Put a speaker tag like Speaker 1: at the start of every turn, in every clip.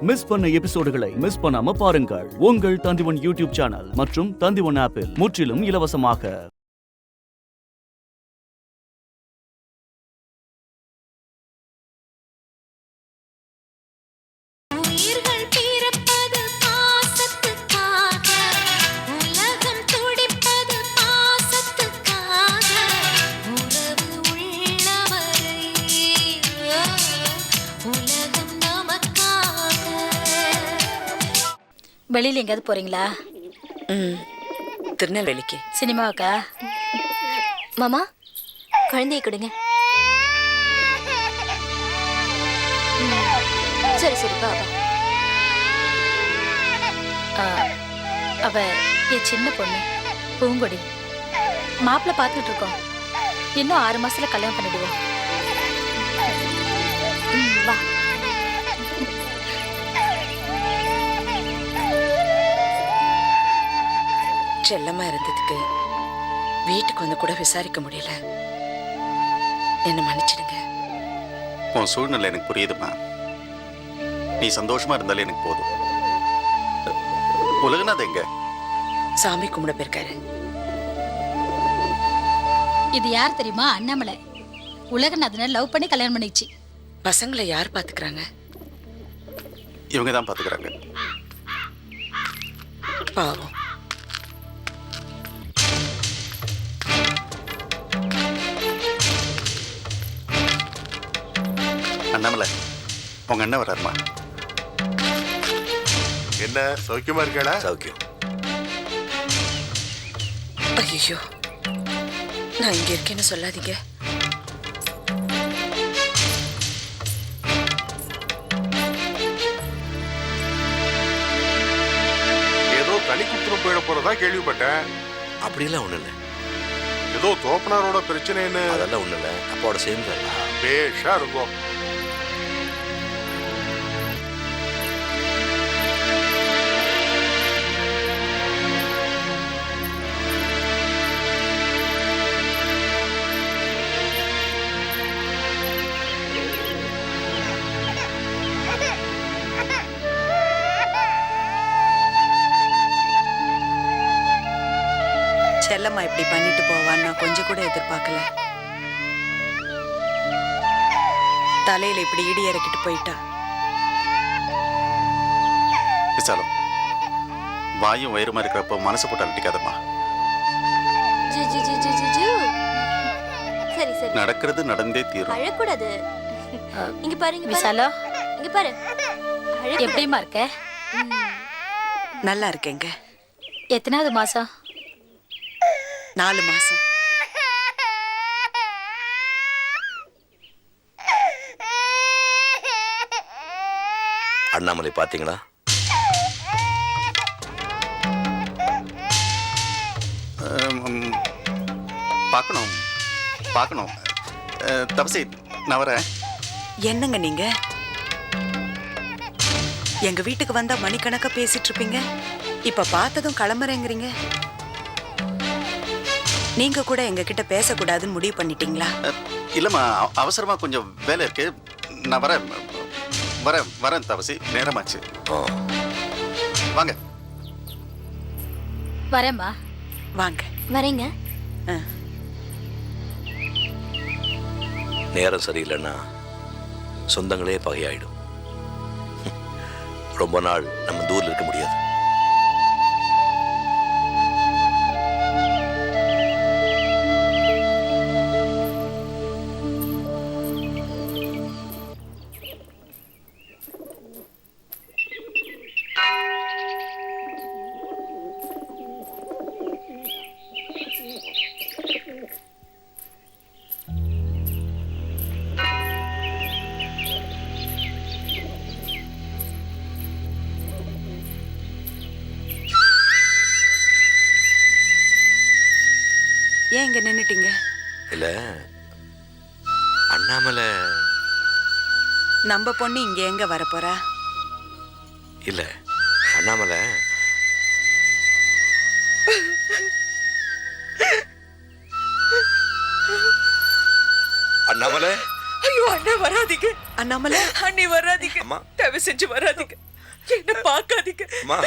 Speaker 1: Miss பண்ண எபிசோடுகளை miss பண்ணாம பாருங்கள் உங்கள் தந்திவன் யூடியூப் சேனல் மற்றும் தந்திவன் ஆப்பில் முற்றிலும் இலவசமாக.
Speaker 2: வெளியில எங்கேயாவது போறீங்களா?
Speaker 3: திருநெல்வேலிக்கு.
Speaker 2: சினிமாவுக்கா?
Speaker 4: மாமா குழந்தைய கொடுங்க. சரி சரி பாபா.
Speaker 2: அவ என் சின்ன பொண்ணு பூங்கொடி. மாப்பிள்ள பார்த்துட்டு இருக்கோம். இன்னும் 6 மாசத்துல கல்யாணம் பண்ணிடுவோம்.
Speaker 4: வா.
Speaker 3: செல்லமா இருந்ததுக்கு வீட்டுக்கு வந்து கூட விசாரிக்க முடியல. என்ன மன்னிச்சிடுங்க.
Speaker 5: உன் சூழ்நிலை எனக்கு புரியுதுமா. நீ சந்தோஷமா இருந்தாலே எனக்கு போதும். உலகநாத எங்க?
Speaker 3: சாமி கும்பிட போயிருக்காரு.
Speaker 2: இது யார் தெரியுமா? அண்ணாமலை. உலகநாதனை லவ் பண்ணி கல்யாணம் பண்ணிச்சு.
Speaker 3: பசங்களை யார் பாத்துக்கிறாங்க?
Speaker 5: இவங்க தான் பாத்துக்கிறாங்க.
Speaker 3: பாவம்.
Speaker 5: அண்ணாமலை, உங்க அண்ணன் வர்றாருமா.
Speaker 6: என்ன சௌக்கியமா இருக்கா?
Speaker 5: சௌக்கியம்.
Speaker 3: ஐயோ, நான் இங்க இருக்கேன்னு சொல்லாதீங்க.
Speaker 6: ஏதோ தனி குத்துறம் போயிட போறதா கேள்விப்பட்டேன்.
Speaker 7: அப்படியெல்லாம் ஒண்ணு இல்லை.
Speaker 6: ஏதோ தோப்பனாரோட பிரச்சனைன்னு.
Speaker 7: அதெல்லாம் ஒண்ணு இல்லை. அப்பாவோட சேர்ந்து
Speaker 6: பேஷா இருக்கும்.
Speaker 3: செல்லம்மா இப்படி பண்ணிட்டு போவான்னு நான் கொஞ்சம் கூட எதிர்பார்க்கல. தலையில இப்படி இடி இறக்கிட்டு போயிட்டா.
Speaker 5: விசாலம், வாயும் வயிறுமா இருக்கிறப்ப மனசு போட்டு அலட்டிக்காதம்மா.
Speaker 4: சரி சரி,
Speaker 5: நடக்கிறது நடந்தே தீரும்.
Speaker 4: அழக்கூடாது. இங்க பாருங்க
Speaker 2: விசாலா,
Speaker 4: இங்க பாரு.
Speaker 2: எப்படிமா இருக்க?
Speaker 3: நல்லா இருக்கேங்க.
Speaker 2: எத்தனாவது மாசம்?
Speaker 3: 4 மாசம்.
Speaker 7: அண்ணாமலை பாத்தீங்களா?
Speaker 5: பார்க்கணும் பார்க்கணும். தபசி, நான் வரேன்.
Speaker 3: என்னங்க நீங்க எங்க வீட்டுக்கு வந்தா மணிக்கணக்கா பேசிட்டு இருப்பீங்க. இப்ப பார்த்ததும் கிளம்புறேங்கிறீங்க. நீங்க கூட எங்க கிட்ட பேசக்கூடாதுன்னு முடிவு பண்ணிட்டீங்களா?
Speaker 5: இல்லம்மா, அவசரமா கொஞ்சம் வேலை இருக்கு. நான் வரேன் வரேன் வரேன் தபசி, நேரமாச்சு. வாங்க.
Speaker 2: வரேம்மா.
Speaker 3: வாங்க.
Speaker 4: வரேங்க.
Speaker 7: நேரம் சரியில்லைன்னா சொந்தங்களே பகையாயிடும். ரொம்ப நாள் நம்ம தூரில் இருக்க முடியாது.
Speaker 3: ஏன் இங்க நின்னுட்டீங்க?
Speaker 7: இல்ல, அண்ணாமலை
Speaker 3: நம்ம பொண்ணு இங்க எங்க வரப்போறா?
Speaker 7: இல்ல, அண்ணாமலை அண்ணாமலை.
Speaker 3: ஐயோ
Speaker 8: அண்ணா வராதீங்க.
Speaker 3: அண்ணாமலை
Speaker 8: அண்ணி வராதீங்க.
Speaker 7: அம்மா.
Speaker 8: தயவு செஞ்சு வராதீங்க. என்ன பார்க்காதீங்க.
Speaker 7: அம்மா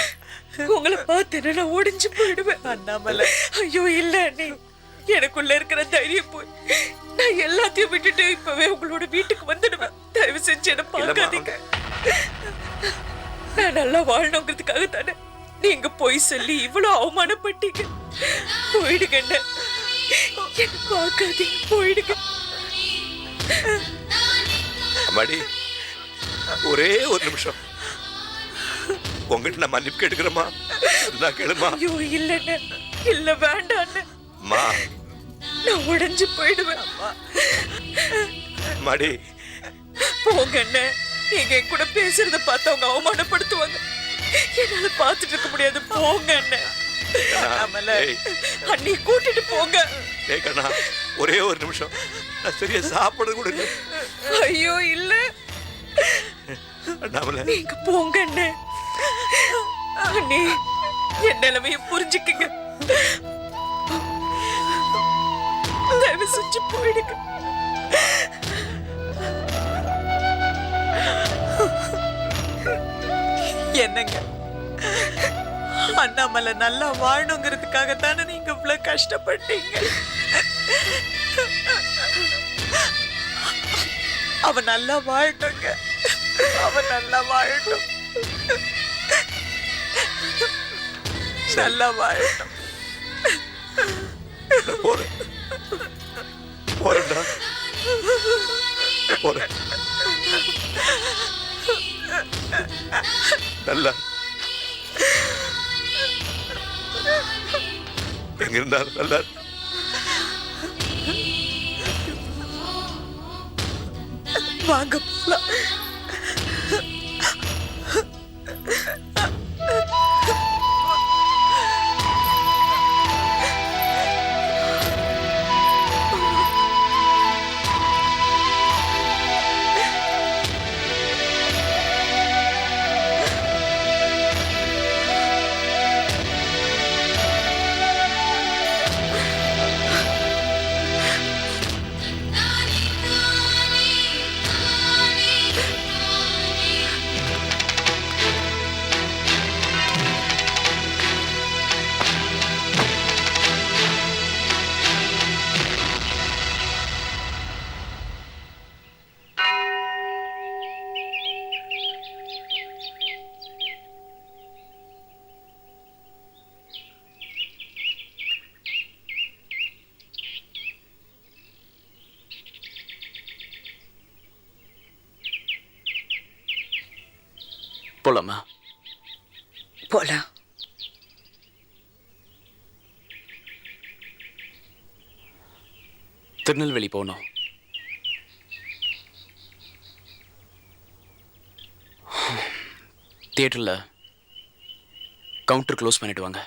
Speaker 8: உங்களை பார்த்து நான் ஒடிஞ்சு போயிடுவேன். அண்ணாமலை. ஐயோ இல்ல அண்ணி, எனக்குள்ள இருக்கிற தைரியம் போய் நான் எல்லாத்தையும் விட்டுட்டு இப்பவே உங்களோட வீட்டுக்கு வந்துடுவேன். தயவு செஞ்சு என்ன பார்க்காதீங்க. நான் நல்லா வாழணுங்கிறதுக்காக தானே நீங்க போய் சொல்லி இவ்வளவு அவமானப்பட்டீங்க. போயிடுங்க என்ன பார்க்காதீங்க, போயிடுங்க.
Speaker 7: அம்மாடி ஒரே ஒரு நிமிஷம் உங்ககிட்ட நான் மன்னிப்பு கேட்டுக்கிறேம்மா. நான் கேளுமா.
Speaker 8: ஐயோ இல்லண்ணே, இல்ல வேண்டாம்.
Speaker 7: அம்மா
Speaker 8: நான் உடைஞ்சு போயிடுவேன்.
Speaker 7: மாடி
Speaker 8: போங்க அண்ணே. நீங்க என் கூட பேசுறத பார்த்து அவங்க அவமானப்படுத்துவாங்க. என்னால பார்த்துட்டு இருக்க முடியாது. போங்க அண்ணே. அண்ணாமலை, அண்ணி கூட்டிட்டு போங்க.
Speaker 7: ஏய் கண்ணா ஒரே ஒரு நிமிஷம், நான் சரியா சாப்பிட கூட இல்லை.
Speaker 8: ஐயோ இல்ல,
Speaker 7: அண்ணாமலை
Speaker 8: நீங்க போங்க அண்ணே. அண்ணி என் நிலைமைய புரிஞ்சுக்குங்க. தயவு செஞ்சு போயிடுங்க. என்னங்க அண்ணாமலை நல்லா வாழணுங்கிறதுக்காக தானே நீங்க இவ்வளவு கஷ்டப்பட்டீங்க. அவன் நல்லா வாழட்டுங்க. அவன் நல்லா வாழட்டும். நல்லா வாழட்டும்.
Speaker 7: போறேன் போறேன்டா போறேன். நல்லா எங்க இருந்தாலும் நல்லா
Speaker 8: வாங்க போலாம்.
Speaker 1: போலாமா?
Speaker 3: போலாம்.
Speaker 1: திருநெல்வேலி போகணும். தியேட்டரில் கவுண்டர் க்ளோஸ் பண்ணிட்டு வாங்க.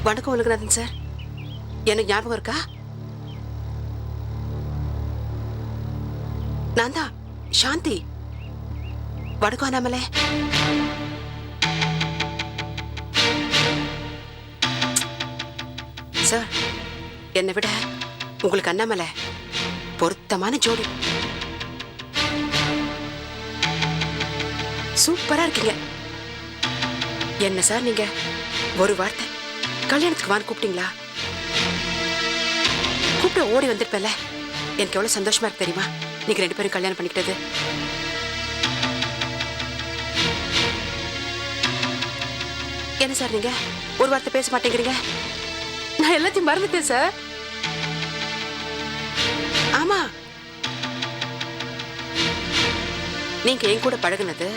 Speaker 9: வணக்கம் உலகநாதன் சார், எனக்கு ஞாபகம் இருக்கா? நான் தான் சாந்தி. வணக்கம் அண்ணாமலை. சார், என்னை விட உங்களுக்கு அண்ணாமலை பொருத்தமான ஜோடி. சூப்பரா இருக்கீங்க. என்ன சார் நீங்க ஒரு வார்த்தை கல்யாணத்துக்கு வான்னு கூப்பிட்டீங்களா? கூப்பிட்டு ஓடி வந்திருப்பேன்ல. எனக்கு எவ்வளவு சந்தோஷமா இருக்கு தெரியுமா நீங்க ரெண்டு பேரும் கல்யாணம் பண்ணிக்கிட்டது. என்ன சார் நீங்க ஒரு வார்த்தை பேச மாட்டேங்கிறீங்க? நான் எல்லாத்தையும் மறந்துட்டேன் சார். ஆமா, நீங்க என் கூட பழகுனது,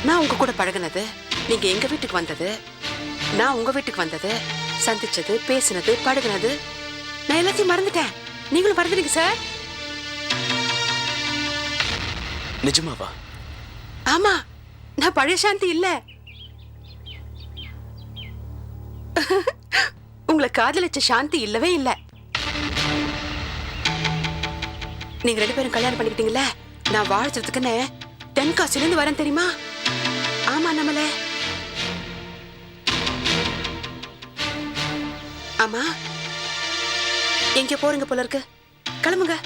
Speaker 9: நான் உங்க கூட பழகுனது, நீங்க எங்க வீட்டுக்கு வந்தது, நான் உங்க வீட்டுக்கு வந்தது, சந்திச்சது, பேசினது, பழகுனது, நான் எல்லாத்தையும் மறந்துட்டேன். நீங்களும் மறந்துடுங்க சார்.
Speaker 10: நிஜமாவா?
Speaker 9: ஆமா, நான் பழைய சாந்தி இல்ல. உங்களை காதலிச்ச சாந்தி இல்லவே இல்ல. நீங்க 2 பேரும் கல்யாணம் பண்ணிக்கிட்டீங்கல்ல, நான் வாழ்றதுக்குன்னு தென்காசில இருந்து வரேன் தெரியுமா? ஆமா நம்மள. ஆமா, எங்க போறீங்க போல இருக்கு, கிளம்புங்க.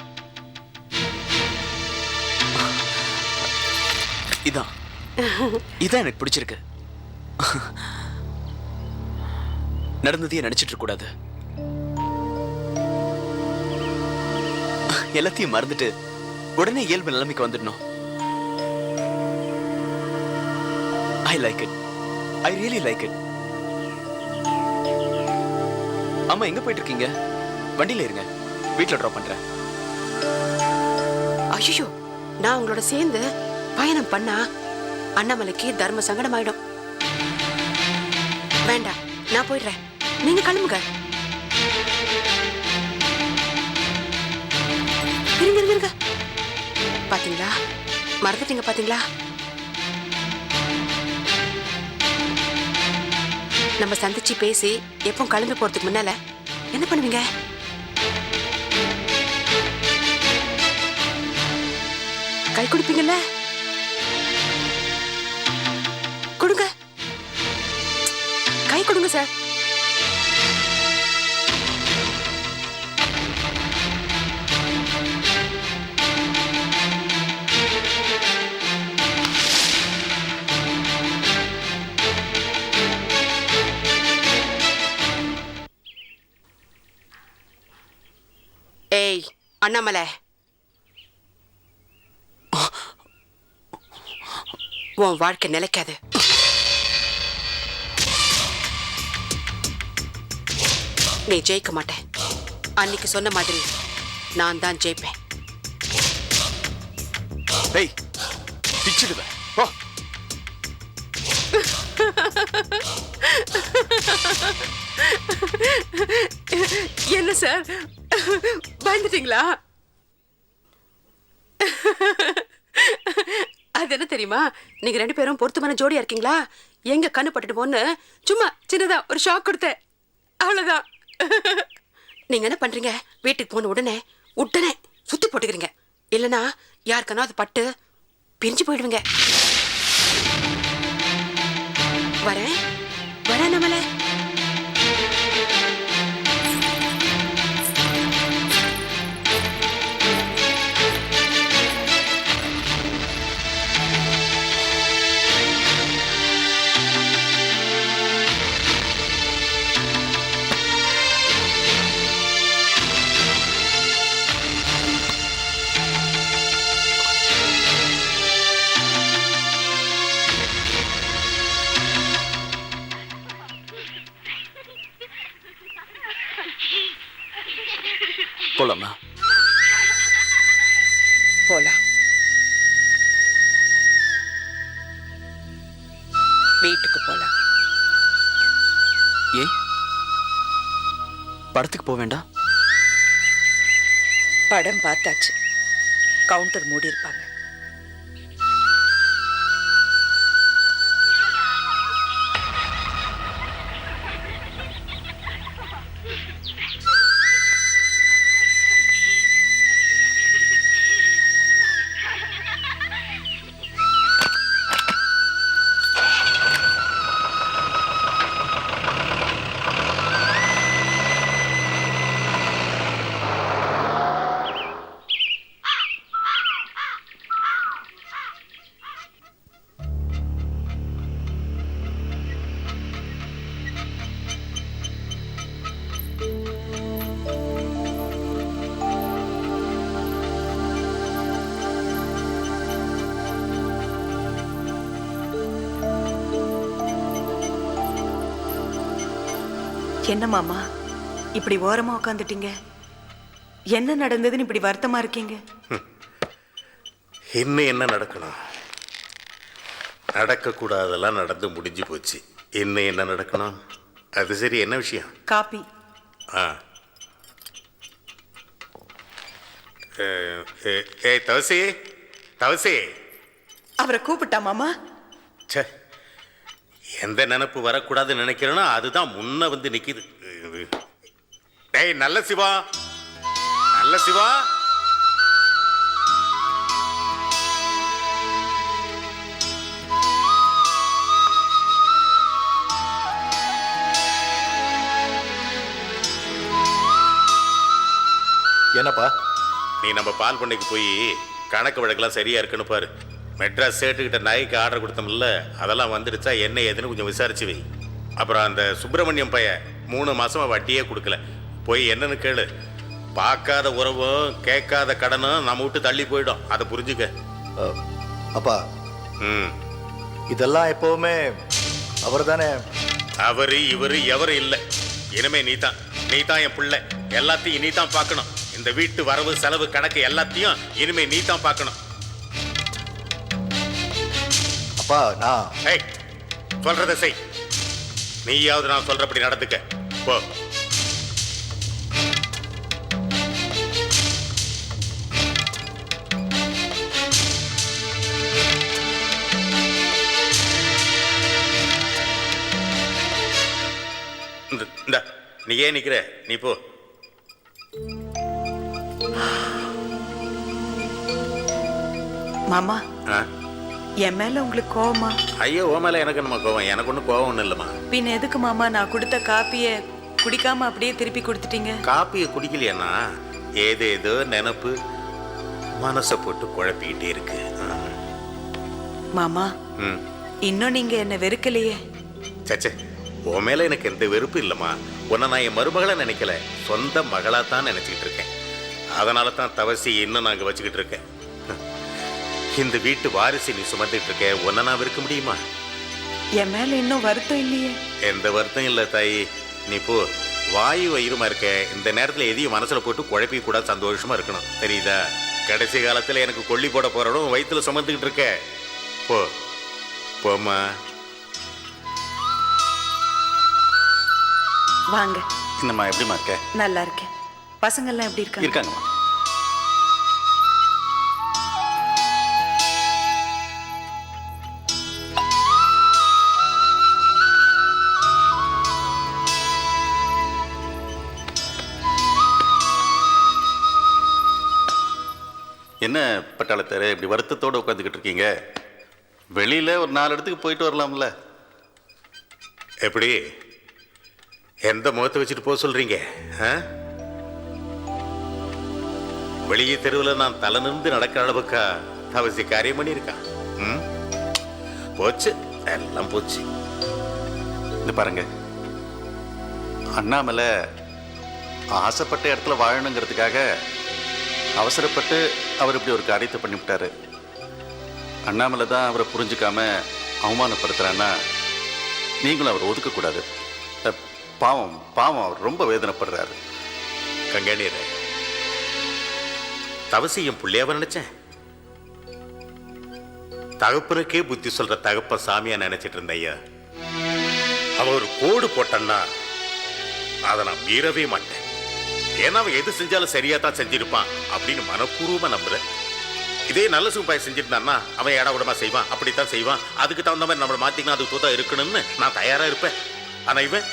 Speaker 10: இதான் எனக்கு பிடிச்சிருக்கு. நடந்ததையே நினைச்சிட்டு இருக்க கூடாது. எல்லாத்தையும் மறந்துட்டு உடனே இயல்பு நிலைமைக்கு வந்துடணும். I like it. I really like it. அம்மா எங்க போயிட்டு இருக்கீங்க? வண்டியில இருங்க, வீட்டுல டிராப் பண்றேன்.
Speaker 9: ஐயோ, நான் உங்களோட சேர்ந்து பயணம் பண்ணா அண்ணாமலைக்கு தர்ம சங்கடம் ஆயிடும். வேண்டாம், நான் போயிடுறேன், நீங்க கிளம்புங்க. இருங்க இருங்க இருங்க. பாத்தீங்களா, மறந்துட்டீங்க பாத்தீங்களா? நம்ம சந்திச்சு பேசி எப்போ கிளம்பி போறதுக்கு முன்னால என்ன பண்ணுவீங்க? கை கொடுப்பீங்கல்ல? கொடுங்க, கை கொடுங்க சார். ஏய் அண்ணாமலை, உன் வாழ்க்கை நிலைக்காது. நீ ஜெயிக்க மாட்டேன். அன்னைக்கு சொன்ன மாதிரி நான் தான் ஜெயிப்பேன்.
Speaker 10: ஏய், பிச்சிடுவேன். போ.
Speaker 9: என்ன சார், பயந்துட்டீங்களா? அது என்ன தெரியுமா, நீங்க 2 பேரும் பொருத்தமான ஜோடியா இருக்கீங்களா? எங்க கண்ணு பட்டுட்டு சும்மா சின்னதா ஒரு ஷாக் கொடுத்தேன், அவ்வளவுதான். நீங்க என்ன பண்றீங்க, வீட்டுக்கு போன உடனே சுத்தி போட்டுக்கிறீங்க. இல்லனா யாருக்கனா அது பட்டு பிரிஞ்சு போயிடுவீங்க. வரேன் வரேன் நம்மள.
Speaker 10: போலாமா?
Speaker 3: போலாம். வீட்டுக்கு போலாம்.
Speaker 10: ஏன் படத்துக்கு போக வேண்டாம்?
Speaker 3: படம் பார்த்தாச்சு, கவுண்டர் மூடி இருப்பாங்க. என்ன மாமா இப்படி ஓரமா உட்காந்துட்டீங்க? என்ன நடந்ததுன்னு இப்படி வருத்தமா இருக்கீங்க?
Speaker 6: இன்னும் என்ன நடக்கணும்? நடக்கக்கூடாதெல்லாம் நடந்து முடிஞ்சு போச்சு. இன்னும் என்ன நடக்கணும்? அது சரி, என்ன விஷயம்?
Speaker 3: காப்பி.
Speaker 6: ஏய் தவசி, தவசி.
Speaker 3: அவரை கூப்பிட்டா மாமா?
Speaker 6: ச்சே, எந்த நினைப்பு வரக்கூடாதுன்னு நினைக்கிறேனோ அதுதான் முன்ன வந்து நிக்குது. டேய் நல்ல சிவா, நல்ல சிவா.
Speaker 10: என்னப்பா?
Speaker 6: நீ நம்ம பால் பண்ணைக்கு போய் கணக்கு வழக்கெல்லாம் சரியா இருக்குன்னு பாரு. மெட்ராஸ் சேட்டுக்கிட்ட நாய்க்கு ஆர்டர் கொடுத்தோம்ல, அதெல்லாம் வந்துடுச்சா என்ன ஏதுன்னு கொஞ்சம் விசாரிச்சு வை. அப்புறம் அந்த சுப்பிரமணியம் பையன் 3 மாசமா வட்டியே கொடுக்கல, போய் என்னன்னு கேளு. பார்க்காத உறவும் கேட்காத கடனும் நம்ம விட்டு தள்ளி போயிடும், அதை புரிஞ்சுக்க.
Speaker 10: அப்பா,
Speaker 6: ம்,
Speaker 10: இதெல்லாம் எப்பவுமே அவர் தானே?
Speaker 6: அவரு இவரு எவரு இல்லை, இனிமே நீ தான் என் பிள்ளை. எல்லாத்தையும் நீ தான் பார்க்கணும். இந்த வீட்டு வரவு செலவு கணக்கு எல்லாத்தையும் இனிமே நீ தான் பார்க்கணும்.
Speaker 10: அப்பா நான்
Speaker 6: ஏய், சொல்றத செய். நீயாவது நான் சொல்றபடி நடந்துக்க போ. இந்த நீ ஏன் நிக்கிற? நீ போ.
Speaker 3: மாமா,
Speaker 6: ஆ?
Speaker 3: என் மேல உங்களுக்கு கோவமா?
Speaker 6: ஐயோ, ஓ மேல எனக்கு நம்ம கோவம்? எனக்கு ஒன்றும் கோவம் ஒன்றும் இல்லைம்மா.
Speaker 3: பின் எதுக்கு மாமா நான் கொடுத்த காப்பிய குடிக்காம அப்படியே திருப்பி கொடுத்துட்டீங்க?
Speaker 6: காப்பியை குடிக்கலையாண்ணா ஏதேதோ நினப்பு மனசை போட்டு குழப்பிக்கிட்டே இருக்கு.
Speaker 3: மாமா,
Speaker 6: ம்,
Speaker 3: இன்னும் நீங்க என்ன வெறுக்கலையே?
Speaker 6: சச்சே, உன் மேல எனக்கு எந்த வெறுப்பு இல்லைம்மா. உன்னை நான் என் மருமகளை நினைக்கல, சொந்த மகளா தான் நினைச்சுக்கிட்டு இருக்கேன். அதனால தான் தவசி இன்னும் நாங்கள் வச்சுக்கிட்டு இருக்கேன். இந்த வீட்டு வாரிசு நீ சுமந்துட்டு இருக்க, உன்னை நான் வெறுக்க முடியுமா?
Speaker 3: என் மேல இன்னும் வருத்தம் இல்லையே?
Speaker 6: எந்த வருத்தம் இல்லை தாயி. நீ போ. வாயு வயிறுமா இருக்க, இந்த நேரத்தில் எதையும் மனசுல போட்டு குழப்பி கூட சந்தோஷமா இருக்கணும், தெரியுதா? கடைசி காலத்தில் எனக்கு கொல்லி போட போறடும் வயிற்றுல சுமந்துக்கிட்டு இருக்க. போ போம்மா.
Speaker 3: வாங்க.
Speaker 5: என்னம்மா, எப்படிம்மா இருக்க?
Speaker 3: நல்லா இருக்கேன். பசங்கள்லாம் எப்படி இருக்காங்க?
Speaker 5: இருக்காங்கம்மா. என்ன பட்டாளத்தார இப்படி வருத்தத்தோடு உட்காந்துக்கிட்டு இருக்கீங்க? வெளியில ஒரு 4 இடத்துக்கு போயிட்டு வரலாம்ல?
Speaker 6: எப்படி எந்த முகத்தை வச்சுட்டு போக சொல்றீங்க? வெளியே தெருவில் நான் தலை நிமிர்ந்து நடக்கிற அளவுக்கா தவசி காரியம் பண்ணியிருக்கான்? ம், போச்சு, எல்லாம் போச்சு.
Speaker 5: இது பாருங்க, அண்ணாமலை ஆசைப்பட்ட இடத்துல வாழணுங்கிறதுக்காக அவசரப்பட்டு அவர் இப்படி ஒரு காரியத்தை பண்ணிவிட்டாரு. அண்ணாமலை தான் அவரை புரிஞ்சுக்காம அவமானப்படுத்துறான்னா நீங்களும் அவரை ஒதுக்கக்கூடாது. பாவம் பாவம், அவர் ரொம்ப வேதனைப்படுறாரு.
Speaker 6: கங்காணியர, தவசியும் புள்ளையாவ நினைச்சேன். தகப்பனுக்கே புத்தி சொல்ற தகப்ப சாமியா நினைச்சிட்டு இருந்த ஐயா. அவ ஒரு கோடு போட்டன்னா அதை நான் மீறவே மாட்டேன். ஏன்னா அவன் எது செஞ்சாலும் சரியா தான் செஞ்சிருப்பான் அப்படின்னு மனப்பூர்வமா நம்புறேன். இதே நல்ல சூப்பாய் செஞ்சிருந்தான்னா அவன் ஏடா கூடமா செய்வான், அப்படித்தான் செய்வான். அதுக்கு தகுந்த மாதிரி நம்மளை மாத்திக்கணும், அதுக்கு தூத்தா இருக்கணும்னு நான் தயாரா இருப்பேன். ஆனா இவன்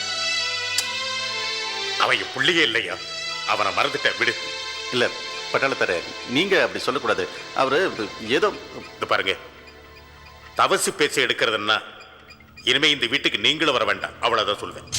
Speaker 6: அவன் என் புள்ளியே இல்லையா, அவனை மறந்துட்டேன், விடு.
Speaker 5: இல்லை பட்டாளத்தார, நீங்க அப்படி சொல்லக்கூடாது. அவரு ஏதோ
Speaker 6: பாருங்க, தவசி பேச்சை எடுக்கிறதுன்னா இனிமே இந்த வீட்டுக்கு நீங்களும் வர வேண்டாம், அவ்வளவுதான் சொல்லுவேன்.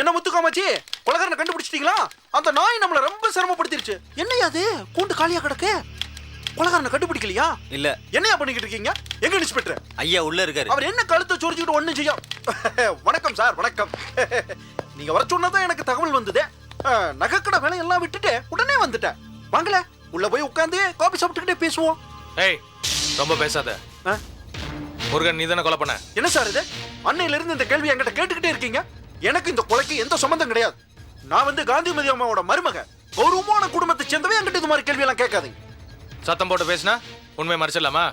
Speaker 11: என்ன முத்துக்காமாச்சி, கொலகாரனை கண்டுபிடிச்சிட்டீங்களா? அந்த நாய் நம்மள ரொம்ப சிரமப்படுத்திருச்சு. என்னையா அது கூண்டு காலியா கிடக்கு? கொலகாரனை கண்டுபிடிக்கலையா?
Speaker 10: இல்ல.
Speaker 11: என்னையா பண்ணிக்கிட்டு இருக்கீங்க? எங்க இன்ஸ்பெக்டர்
Speaker 10: ஐயா உள்ள இருக்காரு.
Speaker 11: அவர் என்ன கழுத்தை சொரிஞ்சுக்கிட்டு ஒண்ணும் செய்ய. வணக்கம் சார், வணக்கம். நீங்க வர சொன்னதான் எனக்கு தகவல் வந்தது. நகைக்கடை வேலையெல்லாம் விட்டுட்டு உடனே வந்துட்டேன். வாங்கல, உள்ள போய் உட்காந்து காபி சாப்பிட்டுக்கிட்டே பேசுவோம்.
Speaker 7: ஏய், ரொம்ப பேசாத. முருகன், நீ தானே கொலை பண்ண?
Speaker 11: என்ன சார் இது? அன்னையில இருந்து இந்த கேள்வி என்கிட்ட கேட்டுக்கிட்டே இருக்கீங்க. எனக்கு இந்த கொலைக்கு எந்த சம்பந்தம் கிடையாது. நான் வந்து காந்திமதி அம்மாவோட மருமக, கௌரவமான குடும்பத்தை சேர்ந்தவே என்கிட்ட இது மாதிரி கேள்வி எல்லாம் கேட்காதீங்க.
Speaker 7: சத்தம் போட்டு பேசினா உண்மையை மறைச்சிடலாமா?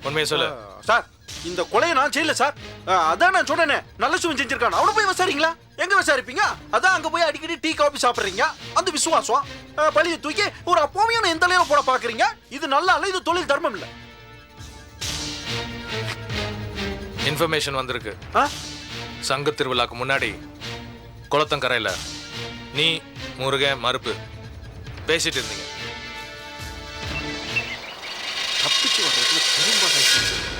Speaker 7: உண்மையை சொல்லு.
Speaker 11: சார், இந்த கொலையை நான் செய்யல சார். அதான் நான் சொன்னேனே, நல்ல சுவன் செஞ்சிருக்கான். அவனை போய் விசாரிங்களா? எங்க விசாரிப்பீங்க? அதான் அங்க போய் அடிக்கடி டீ காபி சாப்பிடுறீங்க. அந்த விசுவாசம் பழியை தூக்கி ஒரு அப்போவையான எந்த லையில போட பாக்குறீங்க. இது நல்லா இல்ல, இது தொழில் தர்மம் இல்ல.
Speaker 7: இன்ஃபர்மேஷன் வந்திருக்கு. சங்க திருவிழாக்கு முன்னாடி குளத்தங்கரையில நீ முருகன் மறுப்பு பேசிட்டு இருந்தீங்க.
Speaker 11: தப்பிச்சு வர்றதுல பெரும்பாலும்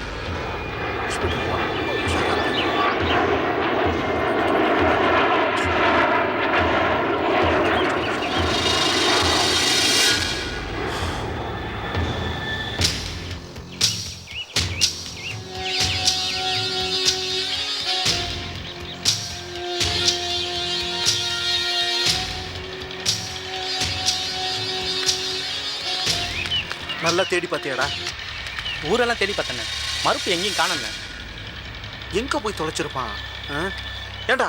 Speaker 11: நல்லா தேடி பார்த்தியாடா?
Speaker 10: ஊரெல்லாம் தேடி பார்த்தேண்ணே, மறுப்பு எங்கேயும் காணண்ணே.
Speaker 11: எங்க போய் தொலைச்சிருப்பான்? ஏண்டா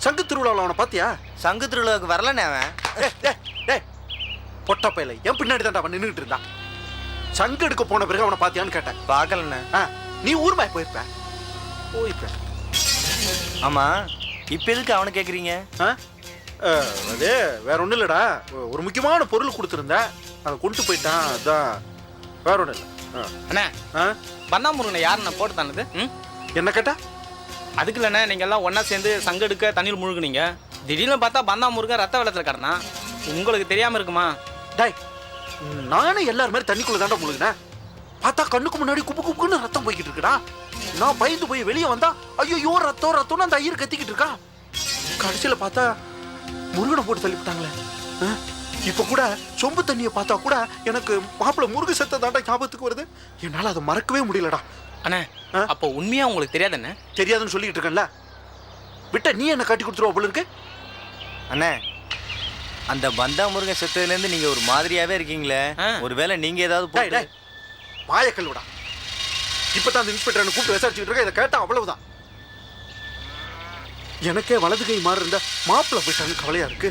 Speaker 11: சங்கு திருவிழாவில் அவனை பாத்தியா?
Speaker 10: சங்கு திருவிழாவுக்கு வரலண்ணே அவன்.
Speaker 11: பொட்டா பையல என் பின்னாடி தான்டா அவன் நின்றுட்டு இருந்தான். சங்கு எடுக்க போன பிறகு அவனை பாத்தியான்னு கேட்டேன்.
Speaker 10: பார்க்கலண்ணே.
Speaker 11: நீ ஊர்மாய் போயிருப்ப.
Speaker 10: ஆமா, இப்ப எதுக்கு அவனை கேக்குறீங்க?
Speaker 11: அது வேற ஒண்ணும் இல்லடா, ஒரு முக்கியமான பொருள் கொடுத்துருந்தேன், அதை கொண்டு போயிட்டான். அதான் வேற ஒண்ணும் இல்லை.
Speaker 10: அண்ணே, பந்தாமுருகனை யாருண்ணே போட்டு தானது?
Speaker 11: என்ன கேட்டா?
Speaker 10: அதுக்கு இல்லைண்ணே, நீங்க எல்லாம் ஒன்னா சேர்ந்து சங்கு எடுக்க தண்ணியில் முழுகுனீங்க. திடீர்னு பார்த்தா பந்தாமுருகன் ரத்த வெள்ளத்தில் கடனா. உங்களுக்கு தெரியாம இருக்குமா?
Speaker 11: டாய், நானே எல்லாரும் மாதிரி தண்ணிக்குள்ள தாண்டா முழுகினேன். பார்த்தா கண்ணுக்கு முன்னாடி குப்பு குப்புன்னு ரத்தம் போய்கிட்டு இருக்குடா. நான் பயந்து போய் வெளியே வந்தா ஐயோ ரத்தம் ரத்தம்னு அந்த ஐயர் கத்திக்கிட்டு இருக்கா. கடைசியில பார்த்தா முருகனை போட்டு தள்ளிவிட்டாங்களே. இப்ப கூட சொம்பு தண்ணியை பார்த்தா கூட எனக்கு மாப்பிள்ள முருகு செத்த தாண்டா ஞாபகத்துக்கு வருது. என்னால அதை மறக்கவே முடியலடா.
Speaker 10: அண்ணே, அப்போ உண்மையா உங்களுக்கு தெரியாதுண்ணே?
Speaker 11: தெரியாதுன்னு சொல்லிட்டு இருக்கேன்ல, விட்ட நீ என்ன கட்டி கொடுத்துருவா போல இருக்கு.
Speaker 10: அண்ணே, அந்த பந்தாமுருகன் செத்ததுல இருந்து நீங்க ஒரு மாதிரியாவே இருக்கீங்களே. ஒருவேளை நீங்க ஏதாவது
Speaker 11: மாயக்கல்விடா. இப்பதான் அந்த இன்ஸ்பெக்டர் கூப்பிட்டு விசாரிச்சுட்டு இருக்க. இதை கேட்டா அவ்வளவுதான். எனக்கே வலது கை மாறி இருந்தா மாப்பிள்ள போயிட்டாங்க, கவலையா இருக்கு.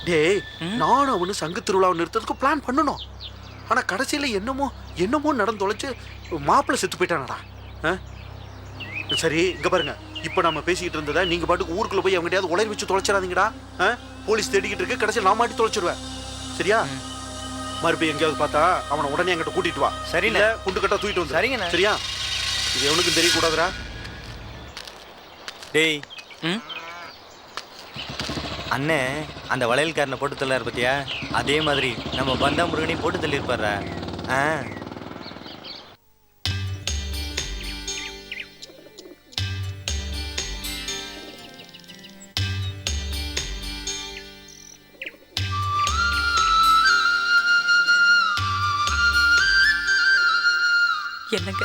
Speaker 11: டேய், நானும் அவனு சங்கு திருவிழாவை நிறுத்ததுக்கு பிளான் பண்ணணும். ஆனா கடைசியில என்னமோ நடந்து தொலைச்சு மாப்பிள்ள செத்து போயிட்டானடா. சரி, இங்க பாருங்க, இப்ப நம்ம பேசிக்கிட்டு இருந்ததை நீங்க பாட்டுக்கு ஊருக்குள்ள போய் அவங்ககிட்டயாவது உளறி வச்சு தொலைச்சிடாதீங்கடா. போலீஸ் தேடிக்கிட்டு இருக்கு, கடைசியில் நான் மாட்டி தொலைச்சிருவேன். சரியா? மறுபடியும் எங்கேயாவது பார்த்தா அவனை உடனே என்கிட்ட கூட்டிட்டு வா.
Speaker 10: சரியில்ல,
Speaker 11: குண்டு கட்டா தூக்கிட்டு வந்து.
Speaker 10: சரிங்க.
Speaker 11: சரியா? இது எவனுக்கும் தெரியக்கூடாதுடா.
Speaker 10: டேய், அண்ணே அந்த வளையல்காரனை போட்டு தள்ளாரு பத்தியா? அதே மாதிரி நம்ம பந்தாமுருகனையும் போட்டு தள்ளியிருப்பாரா?
Speaker 8: என்னங்க,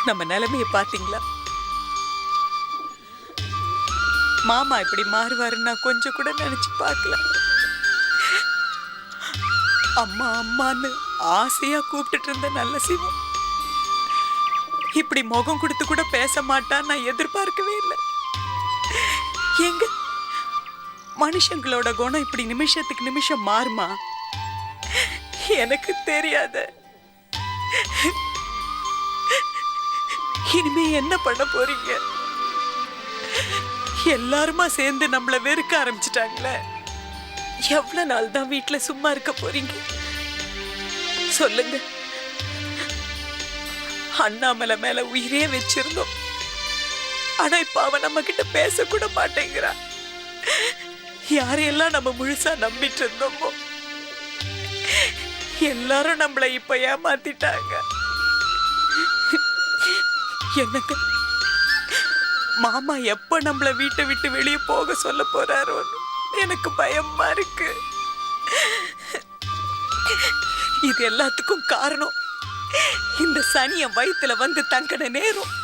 Speaker 8: நம்ம நிலைமைய பாத்தீங்களா? மாமா இப்படி மாறுவாருன்னா கொஞ்சம் கூட நினைச்சு பார்க்கல. அம்மா அம்மான்னு ஆசையா கூப்பிட்டுட்டு இருந்த நல்ல சிவம் இப்படி முகம் கொடுத்து கூட பேச மாட்டான்னு நான் எதிர்பார்க்கவே இல்லை. எங்க மனுஷங்களோட குணம் இப்படி நிமிஷத்துக்கு நிமிஷம் மாறுமா? எனக்கு தெரியாத. இனிமே என்ன பண்ண போறீங்க? எல்லாருமா சேர்ந்து நம்மள வெறுக்க ஆரம்பிச்சிட்டாங்களே. எவ்வளவு நாள் தான் வீட்டுல சும்மா இருக்க போறீங்க சொல்லுங்க? அண்ணாமலை மேல உயிரே வச்சிருந்தோம். ஆனா இப்ப அவன் நம்ம கிட்ட பேச கூட மாட்டேங்கிறான். யாரையெல்லாம் நம்ம முழுசா நம்பிட்டு இருந்தோமோ எல்லாரும் நம்மள இப்ப ஏமாத்திட்டாங்க. என்னங்க, மாமா எப்ப நம்மள வீட்டை விட்டு வெளியே போக சொல்ல போறாரோன்னு எனக்கு பயமா இருக்கு. இது எல்லாத்துக்கும் காரணம் இந்த சனிய வயித்துல வந்து தங்கன நேரம்.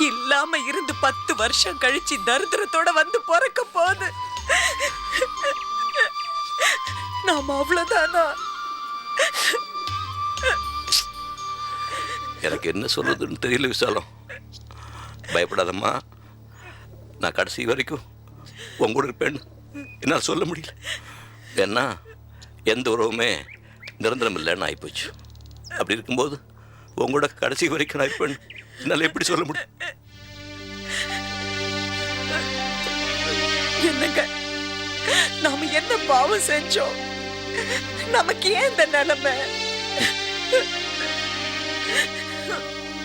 Speaker 8: இல்லாம இருந்து 10 வருஷம் கழிச்சு தரித்திரத்தோட வந்து பிறக்க போகுது. நாம அவ்வளவுதானா?
Speaker 7: எனக்கு என்ன சொல்றதுன்னு தெரியல விசாலம். பயப்படாதம்மா, நான் கடைசி வரைக்கும் உங்க கூட இருப்பேன்னு என்னால் சொல்ல முடியல. ஏன்னா எந்த உறவுமே நிரந்தரம் இல்லைன்னு ஆகிப்போச்சு. அப்படி இருக்கும்போது உங்களோட கடைசி வரைக்கும் நான் இருப்பேன்னு என்னால் எப்படி சொல்ல முடியும்?
Speaker 8: என்னங்க, நாம என்ன பாவம் செஞ்சோம்? நமக்கு ஏன் இந்த நிலைமை?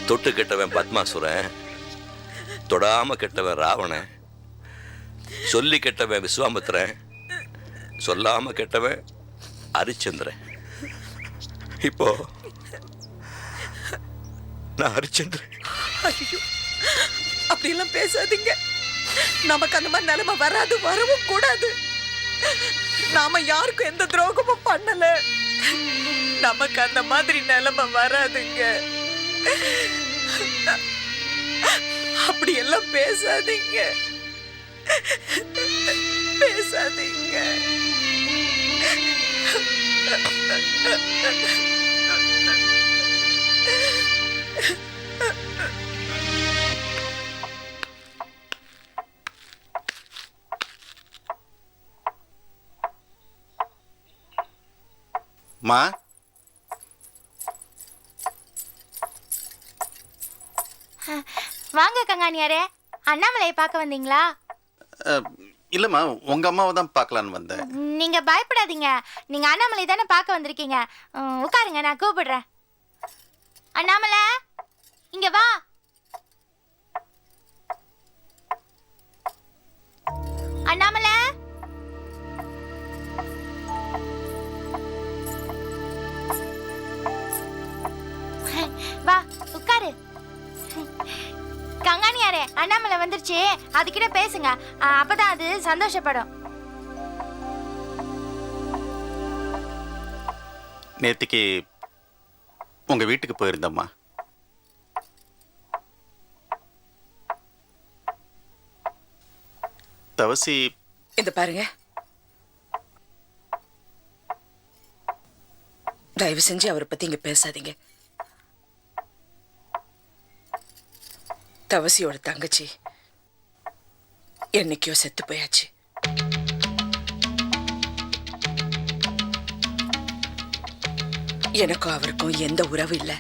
Speaker 7: தொட்டு கெட்டவன் பத்மாசுரன், தொடாம கெட்டவன் ராவணன், சொல்லி கெட்டவன் விஸ்வாமித்திரன், சொல்லாம கெட்டவன் ஹரிச்சந்திரன். இப்போ நான் ஹரிச்சந்திரன்.
Speaker 8: ஐயோ, அப்படியெல்லாம் பேசாதீங்க. நமக்கு அந்த மாதிரி நிலைமை வராது, வரவும் கூடாது. நாம யாருக்கும் எந்த துரோகமும் பண்ணல. நமக்கு அந்த மாதிரி நிலைமை வராதுங்க. அப்படி எல்லாம் பேசாதீங்க, பேசாதீங்க.
Speaker 5: மா,
Speaker 4: வாங்க கங்காணியாரே, அண்ணாமலையை பார்க்க வந்தீங்களா?
Speaker 5: இல்லைம்மா, உங்கள் அம்மாவை தான் பார்க்கலான்னு வந்தேன்.
Speaker 4: நீங்க பயப்படாதீங்க, நீங்க அண்ணாமலை தானே பார்க்க வந்திருக்கீங்க. உட்காருங்க, நான் கூப்பிடுறேன். அண்ணாமலை, இங்க வா. அண்ணாமலை, வா உட்காரு. கங்காணியாரே, அண்ணாமலை வந்துருச்சு, அதுக்கிட்ட பேசுங்க, அப்பதான் அது சந்தோஷப்படும்.
Speaker 5: நேத்திக்கு உங்கள் வீட்டுக்கு போயிருந்தம்மா. தவசி,
Speaker 8: இந்த பாருங்க, தயவு செஞ்சு அவரை பத்தி இங்க பேசாதீங்க. தவசியோட தங்கச்சி என்னைக்கோ செத்து போயாச்சு. எனக்கும் அவருக்கும் எந்த உறவு இல்லை.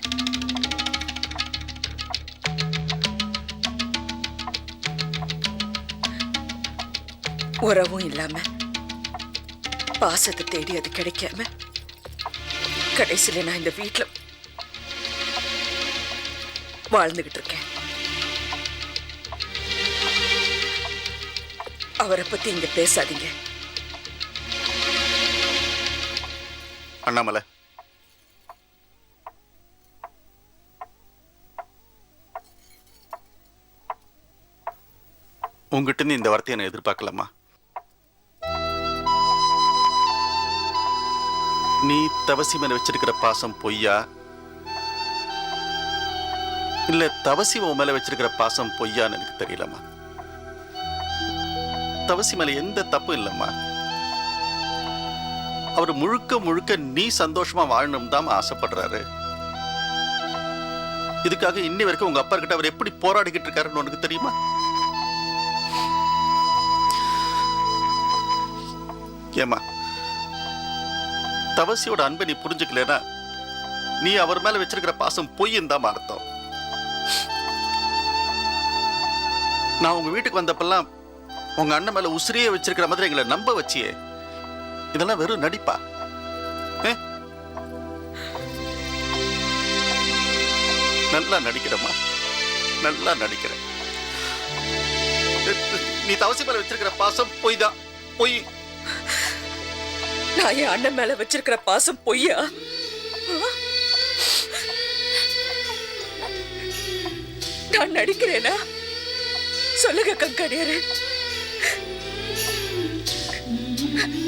Speaker 8: உறவும் இல்லாம பாசத்தை தேடி அது கிடைக்காம கடைசியில நான் இந்த வீட்டுல வாழ்ந்துகிட்டு இருக்கேன். அவரை பத்தி இங்க பேசாதீங்க.
Speaker 5: அண்ணாமலை, உங்ககிட்ட இருந்து இந்த வார்த்தையை நான் எதிர்பார்க்கலாமா? நீ தவசி மேல வச்சிருக்கிற பாசம் பொய்யா, இல்ல தவசி உன் மேல வச்சிருக்கிற பாசம் பொய்யான்னு எனக்கு தெரியலம்மா. தவசி மேல எந்த தப்பு இல்லம்மா. அவர் முழுக்க முழுக்க நீ சந்தோஷமா வாழணும் தான் ஆசைப்படுறாரு. இதுக்காக இன்னி வரைக்கும் உங்க அப்பா கிட்ட அவர் எப்படி போராடிக்கிட்டு இருக்காருன்னு உனக்கு தெரியுமா? ஏமா, தவசியோட அன்பை நீ புரிஞ்சுக்கலனா நீ அவர் மேல வச்சிருக்கிற பாசம் பொய்ன்னு தான் அர்த்தம். நான் உங்க வீட்டுக்கு வந்தப்பெல்லாம் உங்க அண்ணன் மேல உசிரியே வச்சிருக்கிற மாதிரி எங்களை நம்ப வச்சியே, இதெல்லாம் வெறும் நடிப்பா? நல்லா நடிக்கிறமா, நல்லா நடிக்கிற. நீ தவசி மேல வச்சிருக்கிற பாசம் பொய் தான், பொய்.
Speaker 8: நான் என் அண்ணன் மேல வச்சிருக்கிற பாசம் பொய்யா? நான் நடிக்கிறேனா? சொல்லுங்க கங்காணியாரே,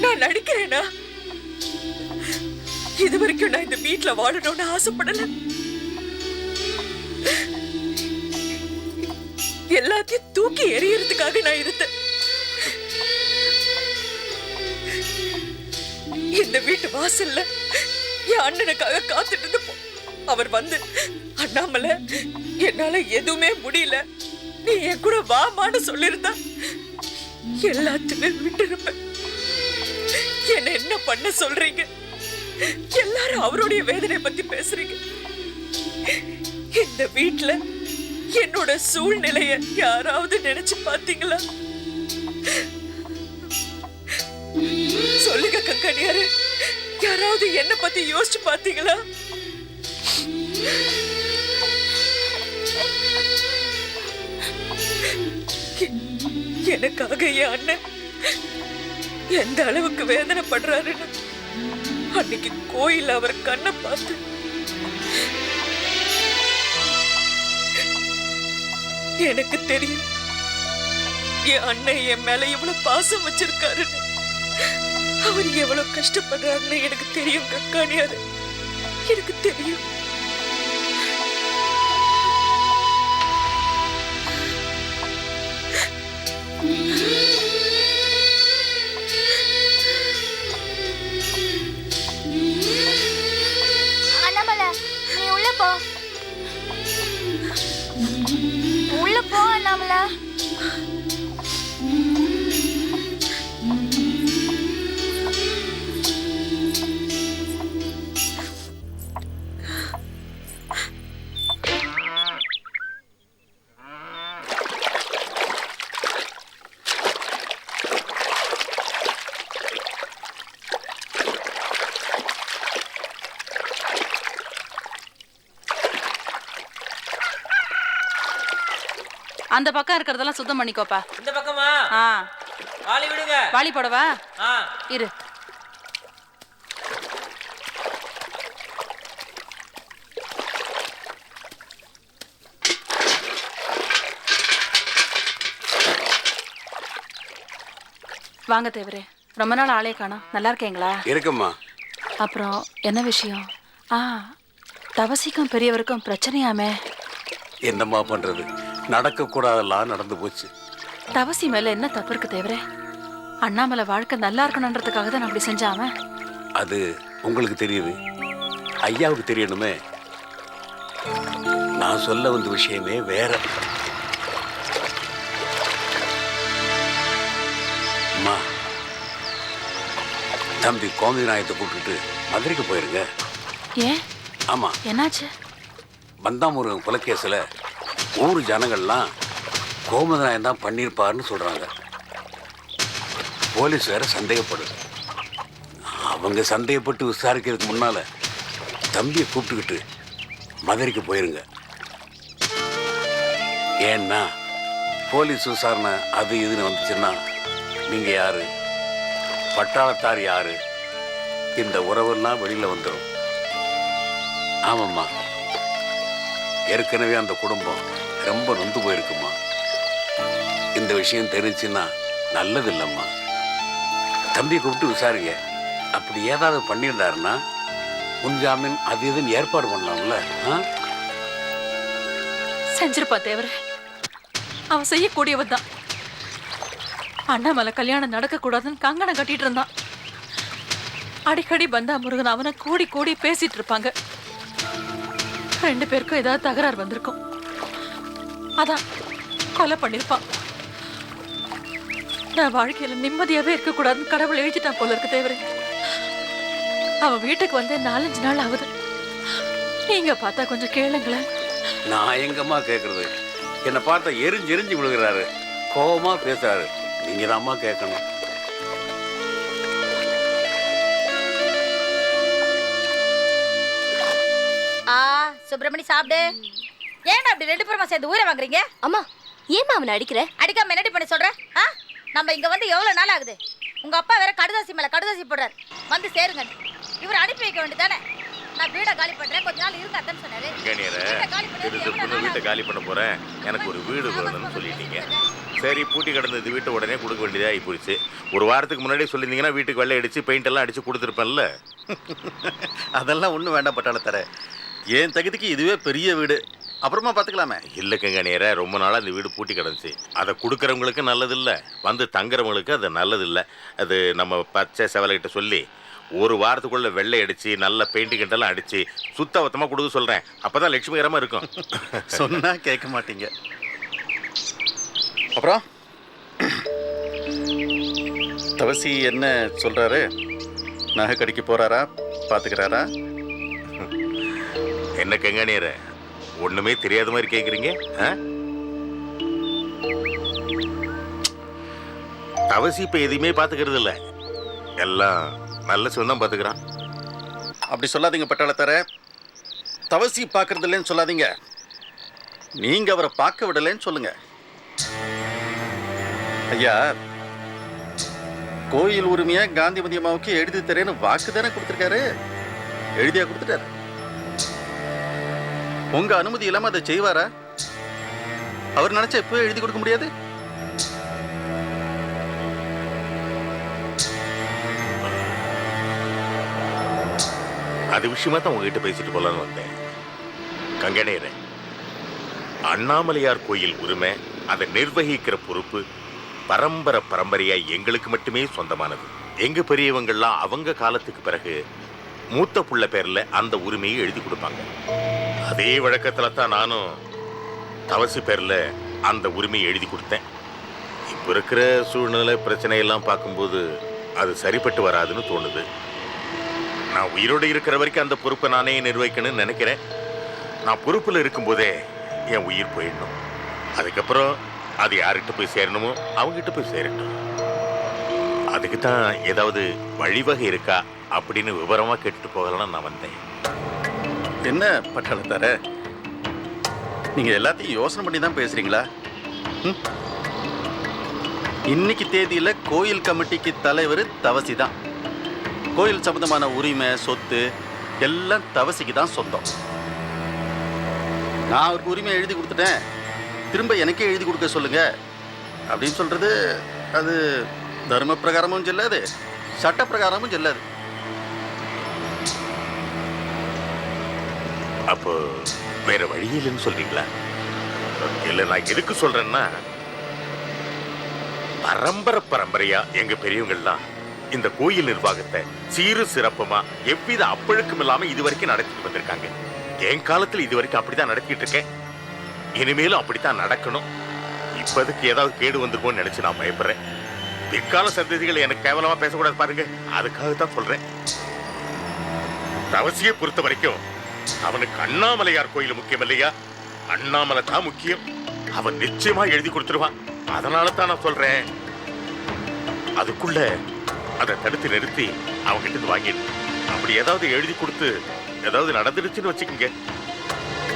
Speaker 8: நான் நடிக்கிறேனா? இது வரைக்கும் நான் இந்த வீட்டுல வாழணும்னு ஆசைப்படல. எல்லாத்தையும் தூக்கி எறியறதுக்காக நான் இருந்தேன். இந்த வீட்டு வாசல்ல என் அண்ணனுக்காக காத்துட்டு இருந்தப்போ அவர் வந்து, அண்ணாமலை என்னால எதுவுமே முடியல, நீ என் கூட வாமான்னு சொல்லிருந்தா எல்லாத்தையுமே விட்டுருப்பேன். என்ன என்ன பண்ண சொல்றீங்க? எல்லாரும் அவருடைய வேதனை பத்தி பேசுறீங்க. இந்த வீட்ல என்னோட சூழ்நிலைய யாராவது நினைச்சு பாத்தீங்களா? சொல்லுங்க கங்கனியாரு, யாராவது என்ன பத்தி யோசிச்சு பாத்தீங்களா? எனக்காக என் அண்ணன் எந்த அளவுக்கு வேதனைப்படுறாருன்னு அன்னைக்கு கோயில் அவர் கண்ணை பார்த்து எனக்கு தெரியும். என் அண்ணன் என் மேல எவ்வளவு பாசம் வச்சிருக்காருன்னு, அவர் எவ்வளவு கஷ்டப்படுறாருன்னு எனக்கு தெரியும் கங்காணியாரு, எனக்கு தெரியும்.
Speaker 4: அண்ணாமலை, நீ உள்ள போ. உள்ள போ அண்ணாமலை.
Speaker 12: அந்த பக்கம் இருக்கிறதெல்லாம் சுத்தம் பண்ணிக்கோப்பா.
Speaker 13: இந்த பக்கமா? வாளி விடுங்க.
Speaker 12: வாளி போடவா? இரு. வாங்க தேவரே, ரொம்ப நாள் ஆளே காணோம். நல்லா இருக்கீங்களா?
Speaker 14: இருக்குமா.
Speaker 12: அப்புறம் என்ன விஷயம்? தவசிக்கும் பெரியவருக்கும் பிரச்சனையாமே.
Speaker 14: என்னம்மா பண்றது, நடக்க கூடாதெல்லாம் நடந்து போச்சு.
Speaker 12: தவசி மேல என்ன தப்பு இருக்கு தேவரே? அண்ணாமலை வாழ்க்கை நல்லா இருக்கணுன்றதுக்காக தான் அப்படி செஞ்சாம.
Speaker 14: அது உங்களுக்கு தெரியுது, ஐயாவுக்கு தெரியணுமே. நான் சொல்ல வந்த விஷயமே வேற. அம்மா, தம்பி கோமதி நாயத்தை கூப்பிட்டுட்டு மதுரைக்கு போயிருங்க.
Speaker 12: ஏன்?
Speaker 14: ஆமா,
Speaker 12: என்னாச்சு?
Speaker 14: பந்தாமுருகன் கொலைக்கேசில் ஊர் ஜனங்கள்லாம் கோமதநாயன் தான் பண்ணியிருப்பாருன்னு சொல்கிறாங்க. போலீஸ் வேற சந்தேகப்படுது. அவங்க சந்தேகப்பட்டு விசாரிக்கிறதுக்கு முன்னால் தம்பியை கூப்பிட்டுக்கிட்டு மதுரைக்கு போயிருங்க. ஏன்னா போலீஸ் விசாரணை அது இதுன்னு வந்துச்சுன்னா நீங்கள் யார், பட்டாளத்தார் யார், இந்த உறவெல்லாம் வெளியில் வந்துடும். ஆமாம்மா, ஏற்கனவே அந்த குடும்பம் ரொம்ப நொந்து போயிருக்குமா. இந்த விஷயம் தெரிஞ்சுன்னா நல்லது இல்லைம்மா. தம்பியை கூப்பிட்டு விசாரிங்க. அப்படி ஏதாவது பண்ணியிருந்தாருன்னா முன்ஜாமீன் அது இதுன்னு ஏற்பாடு பண்ணலாம்ல.
Speaker 12: செஞ்சிருப்பா தேவரே, அவன் செய்யக்கூடியவன் தான். அண்ணாமலை கல்யாணம் நடக்கக்கூடாதுன்னு கங்கணம் கட்டிட்டு இருந்தான். அடிக்கடி பந்தா முருகன் அவனை கூடி கூடி பேசிட்டு இருப்பாங்க. 2 பேருக்கும் ஏதாவது தகராறு வந்திருக்கும். அதான் கொலை பண்ணிருப்பான். நான் வாழ்க்கையில நிம்மதியாவே இருக்கக்கூடாதுன்னு கடவுள் எழுதிட்டான் போல இருக்கு தேவரே. அவன் வீட்டுக்கு வந்து 4-5 நாள் ஆகுது. நீங்க பார்த்தா கொஞ்சம் கேளுங்களேன்.
Speaker 14: நான் எங்கம்மா கேட்கறது? என்னை பார்த்தா எரிஞ்சு விழுகிறாரு, கோபமா பேசுறாரு. நீங்க தான்மா கேட்கணும்.
Speaker 2: சுப்பிரமணி சாப்பிடு. ஏன்டா அப்படி 2 பேருமா சேர்ந்து ஊரை வாங்குறீங்க?
Speaker 4: அம்மா, ஏமா அவனை அடிக்கிற?
Speaker 2: அடிக்காம என்னடி பண்ணி சொல்ற? நம்ம இங்க வந்து எவ்வளவு நாள் ஆகுது? உங்க அப்பா வேற கடுதாசி மேல கடுதாசி போடுறாரு. வந்து சேருங்க. இவர் அனுப்பி வைக்க வேண்டியதானே. நான் வீட காலி பண்றேன், கொஞ்ச நாள் இருங்க அதான் சொன்னாரு.
Speaker 6: வீட்டை காலி பண்ண போறேன், எனக்கு ஒரு வீடு வேணும்னு சொல்லிட்டீங்க. சரி, பூட்டி கிடந்தது வீட்டை உடனே கொடுக்க வேண்டியதா ஆகி போயிடுச்சு. ஒரு வாரத்துக்கு முன்னாடியே சொல்லியிருந்தீங்கன்னா வீட்டுக்கு வெள்ளை அடிச்சு பெயிண்ட் எல்லாம் அடிச்சு கொடுத்துருப்பேன்ல.
Speaker 5: அதெல்லாம் ஒன்றும் வேண்டாம் பட்டாள தர. என் தகுதிக்கு இதுவே பெரிய வீடு, அப்புறமா பார்த்துக்கலாமே.
Speaker 6: இல்லை கங்கனியரை, ரொம்ப நாளாக இந்த வீடு பூட்டி கிடந்துச்சு. அதை கொடுக்குறவங்களுக்கு நல்லதில்லை, வந்து தங்குறவங்களுக்கு அது நல்லதில்லை. அது நம்ம பச்சை செவலைகிட்ட சொல்லி ஒரு வாரத்துக்குள்ள வெள்ளை அடிச்சு நல்ல பெயிண்டிங் கிட்டெல்லாம் அடிச்சு சுத்தபத்தமாக கொடுக்க சொல்கிறேன். அப்போ தான் லட்சுமிகரமாக இருக்கும்.
Speaker 5: சொன்னால் கேட்க மாட்டீங்க. அப்புறம் தவசி என்ன சொல்றாரு? நகை கடைக்கு போறாரா, பாத்துக்கிறாரா?
Speaker 6: என்ன கங்காணியர ஒண்ணுமே தெரியாத மாதிரி கேக்குறீங்க? தவசி இப்ப எதையுமே பாத்துக்கிறது இல்ல, எல்லாம் நல்ல சொந்தம் பாத்துக்கிறான்.
Speaker 5: அப்படி சொல்லாதீங்க பட்டாளத்தார. தவசி பார்க்கறது இல்லைன்னு சொல்லாதீங்க, நீங்க அவரை பார்க்க விடலைன்னு சொல்லுங்க. ஐயா, கோயில் உரிமையா காந்திமதி அம்மாவுக்கு எழுதி தரேன்னு வாக்கு தானே கொடுத்துருக்காரு. எழுதியா கொடுத்துட்டாரு. உங்க அனுமதி இல்லாம அதை செய்வாரா? அவர் நினைச்சா இப்போ எழுதி கொடுக்க முடியாது.
Speaker 6: அது விஷயமா தான் உங்ககிட்ட பேசிட்டு போலான்னு வந்தேன். கங்கனேர, அண்ணாமலையார் கோயில் உரிமை, அதை நிர்வகிக்கிற பொறுப்பு பரம்பரையா எங்களுக்கு மட்டுமே சொந்தமானது. எங்க பெரியவங்கள்லாம் அவங்க காலத்துக்கு பிறகு மூத்த புள்ள பேர்ல அந்த உரிமையை எழுதி கொடுப்பாங்க. அதே வழக்கத்துல தான் நானும் தவசி பேர்ல அந்த உரிமையை எழுதி கொடுத்தேன். இப்ப இருக்கிற சூழ்நிலை பிரச்சனையெல்லாம் பார்க்கும்போது அது சரிப்பட்டு வராதுன்னு தோணுது. நான் உயிரோடு இருக்கிற வரைக்கும் அந்த பொறுப்பை நானே நிர்வகிக்கணும்னு நினைக்கிறேன். நான் பொறுப்புல இருக்கும்போதே என் உயிர் போயிடணும். அதுக்கப்புறம் அது யார்கிட்ட போய் சேரணுமோ அவங்ககிட்ட போய் சேரட்டும். அதுக்கு தான் ஏதாவது வழிவகை இருக்கா அப்படின்னு விவரமா கேட்டுட்டு போகலாம்னு நான் வந்தேன்.
Speaker 5: என்ன பட்டாளத்தார, நீங்க எல்லாத்தையும் யோசனை பண்ணி தான் பேசுறீங்களா? இன்னைக்கு தேதியில கோயில் கமிட்டிக்கு தலைவர் தவசி தான். கோயில் சம்பந்தமான உரிமை, சொத்து எல்லாம் தவசிக்கு தான் சொந்தம். நான் அவருக்கு உரிமை எழுதி கொடுத்துட்டேன், திரும்ப எனக்கே எழுதி கொடுக்க சொல்லுங்க அப்படின்னு சொல்றது அது தர்ம பிரகாரமும் செல்லாது, சட்ட பிரகாரமும் செல்லாது.
Speaker 6: அப்போ வேற வழி இல்லைன்னு சொல்றீங்களா? இல்ல, நான் எதுக்கு சொல்றேன்னா, பரம்பரையா எங்க பெரியவங்கள்லாம் இந்த கோயில் நிர்வாகத்தை சீரு சிறப்புமா எவ்வித அப்பழுக்கும் இல்லாம இதுவரைக்கும் நடத்திட்டு வந்திருக்காங்க. என் காலத்துல இதுவரைக்கும் அப்படிதான் நடத்திட்டு இருக்கேன். இனிமேலும் அப்படித்தான் நடக்கணும். இப்போதுக்கு ஏதாவது கேடு வந்துருமோன்னு நினைச்சு நான் பயப்படுறேன். பிற்கால சந்ததிகள் எனக்கு கேவலமா பேசக்கூடாது பாருங்க, அதுக்காகத்தான் சொல்றேன். தவசியை பொறுத்த வரைக்கும் அவனுக்கு அண்ணாமலையார் கோயில் முக்கியம் இல்லையா? அண்ணாமலை தான் முக்கியம். அவன் நிச்சயமா எழுதி கொடுத்துருவான். அதனால தான் நான் சொல்றேன், அதுக்குள்ள அதை தடுத்து நிறுத்தி அவங்கிட்ட வாங்கிடு. அப்படி ஏதாவது எழுதி கொடுத்து ஏதாவது நடந்துருச்சுன்னு வச்சுக்கோங்க,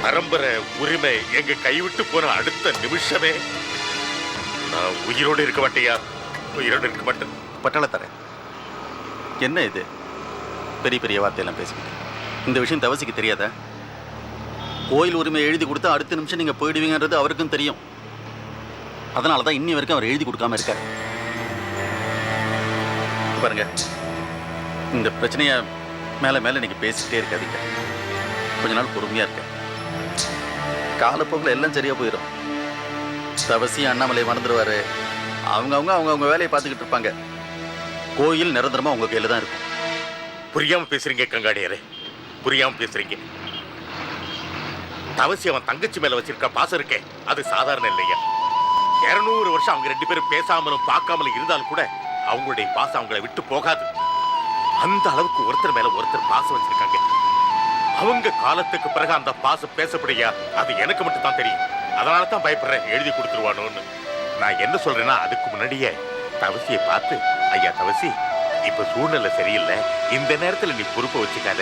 Speaker 6: பரம்பரை உரிமை எங்க கைவிட்டு போன அடுத்த நிமிஷமே நான் உயிரோடு இருக்க மாட்டேயா, உயிரோடு இருக்க மாட்டேன்.
Speaker 5: பட்டாளத்தார, என்ன இது பெரிய பெரிய வார்த்தையெல்லாம் பேசிக்கிட்டு? இந்த விஷயம் தவசிக்கு தெரியாதா? கோயில் உரிமை எழுதி கொடுத்தா அடுத்த நிமிஷம் நீங்க போயிடுவீங்கன்றது அவருக்கும் தெரியும். அதனால தான் இன்னி வரைக்கும் அவர் எழுதி கொடுக்காம இருக்காரு. பாருங்க, இந்த பிரச்சனைய மேல மேல நீங்க பேசிக்கிட்டே இருக்காதீங்க. கொஞ்ச நாள் பொறுமையா இருக்க. காலப்போக்கில் எல்லாம் சரியா போயிடும். தவசி அண்ணாமலை மறந்துடுவாரு. அவங்க வேலையை பார்த்துக்கிட்டு இருப்பாங்க. கோயில் நிரந்தரமா உங்க கையில தான் இருக்கும்.
Speaker 6: புரியாம பேசுறீங்க கங்காணியரே, புரியாம பேசுறீங்க. தவசி அவன் தங்கச்சி மேல வச்சிருக்க பாசம் இருக்கே, அது சாதாரண இல்லையா? 200 வருஷம் அவங்க 2 பேரும் பேசாமலும் பார்க்காமலும் இருந்தாலும் கூட அவங்களுடைய பாசம் அவங்களை விட்டு போகாது. அந்த அளவுக்கு ஒருத்தர் மேல ஒருத்தர் பாசம் வச்சிருக்காங்க. அவங்க காலத்துக்கு பிறகு அந்த பாசம் பேசப்படியா அது எனக்கு மட்டும் தான் தெரியும். அதனால தான் பயப்படுறேன் எழுதி கொடுத்துருவானோன்னு. நான் என்ன சொல்றேன்னா, அதுக்கு முன்னாடியே தவசியை பார்த்து, ஐயா தவசி, இப்ப சூழ்நிலை சரியில்லை, இந்த நேரத்துல நீ பொறுப்பை வச்சுக்காத,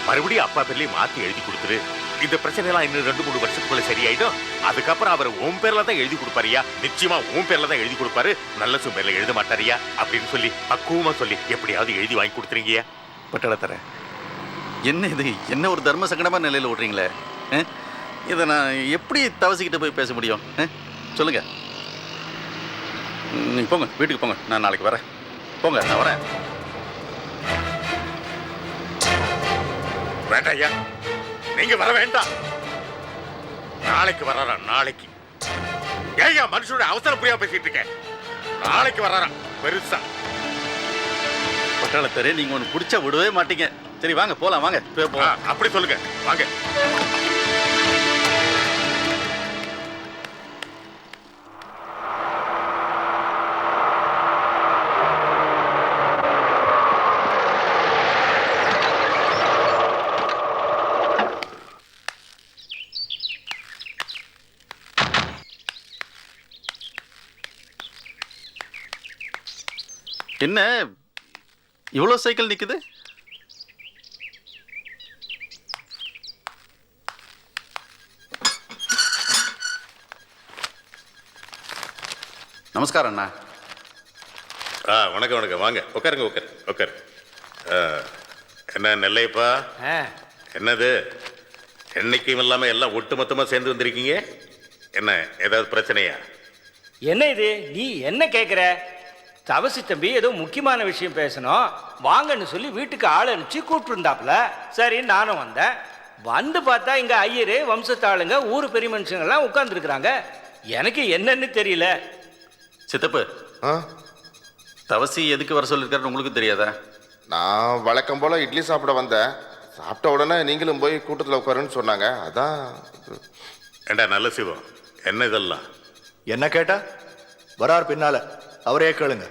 Speaker 6: மறுபடியும் அப்பா பேர்லயும் மாத்தி எழுதி கொடுத்துரு. இந்த பிரச்சனை எல்லாம் இன்னும் 2-3 வருஷத்துக்குள்ள சரியாயிடும். அதுக்கப்புறம் அவர் உன் பேர்ல தான் எழுதி கொடுப்பாரியா, நிச்சயமா உன் பேர்ல தான் எழுதி கொடுப்பாரு, நல்ல பேர்ல எழுத மாட்டாரியா அப்படின்னு சொல்லி பக்குவமா சொல்லி எப்படியாவது எழுதி வாங்கி கொடுத்துருங்கய்யா.
Speaker 5: பட்டாளத்தார, என்ன இது, என்ன ஒரு தர்ம சங்கடமான நிலையில் விட்றீங்களே? இதை நான் எப்படி தவசிக்கிட்ட போய் பேச முடியும்? சொல்லுங்க. நீங்க போங்க, வீட்டுக்கு போங்க, நான் நாளைக்கு வரேன். போங்க, நான் வரேன்.
Speaker 6: வேண்டாம் ஐயா, நீங்க வர வேண்டாம். நாளைக்கு வர்றாரா? நாளைக்கு? ஏய்யா மனுஷனுடைய அவசரம் புரியாம பேசிட்டு இருக்கேன். நாளைக்கு வர்றாரா பெருசா?
Speaker 5: பட்டாளத்தாரே, நீங்க ஒன்று பிடிச்சா விடவே மாட்டீங்க. சரி வாங்க போலாம், வாங்க போலாம்.
Speaker 6: அப்படி சொல்லுங்க, வாங்க.
Speaker 5: என்ன இவ்வளோ சைக்கிள் நிக்குது? நமஸ்காரம் அண்ணா.
Speaker 6: வணக்கம் வணக்கம். வாங்க உட்காருங்க உட்காரு. என்ன நெல்லையப்பா, என்னது என்னைக்கும் இல்லாமல் எல்லாம் ஒட்டுமொத்தமாக சேர்ந்து வந்திருக்கீங்க? என்ன ஏதாவது பிரச்சனையா?
Speaker 13: என்ன இது நீ என்ன கேட்குற? தவசி தம்பி ஏதோ முக்கியமான விஷயம் பேசணும் வாங்கன்னு சொல்லி வீட்டுக்கு ஆள் அனுப்பிச்சு கூப்பிட்டுருந்தாப்புல. சரி நானும் வந்தேன். வந்து பார்த்தா இங்கே ஐயரு வம்சத்தாளுங்க ஊர் பெரிய மனுஷங்கள்லாம் உட்காந்துருக்குறாங்க. எனக்கு என்னன்னு தெரியல.
Speaker 5: சித்தப்பு, தவசி எதுக்கு வர சொல்லியிருக்காருன்னு உங்களுக்கு தெரியாதா?
Speaker 15: நான் வழக்கம் போல் இட்லி சாப்பிட வந்தேன். சாப்பிட்ட உடனே நீங்களும் போய் கூட்டத்தில் உட்காருன்னு சொன்னாங்க. அதான்.
Speaker 6: ஏண்டா நல்ல சிவம், என்ன இதெல்லாம்?
Speaker 11: என்ன கேட்டா வரார் பின்னால, அவரே கேளுங்க.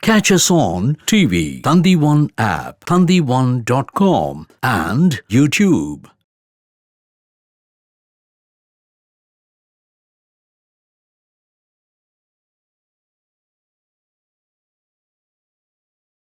Speaker 16: Catch us on TV, Thandivan app, thandivan.com and YouTube.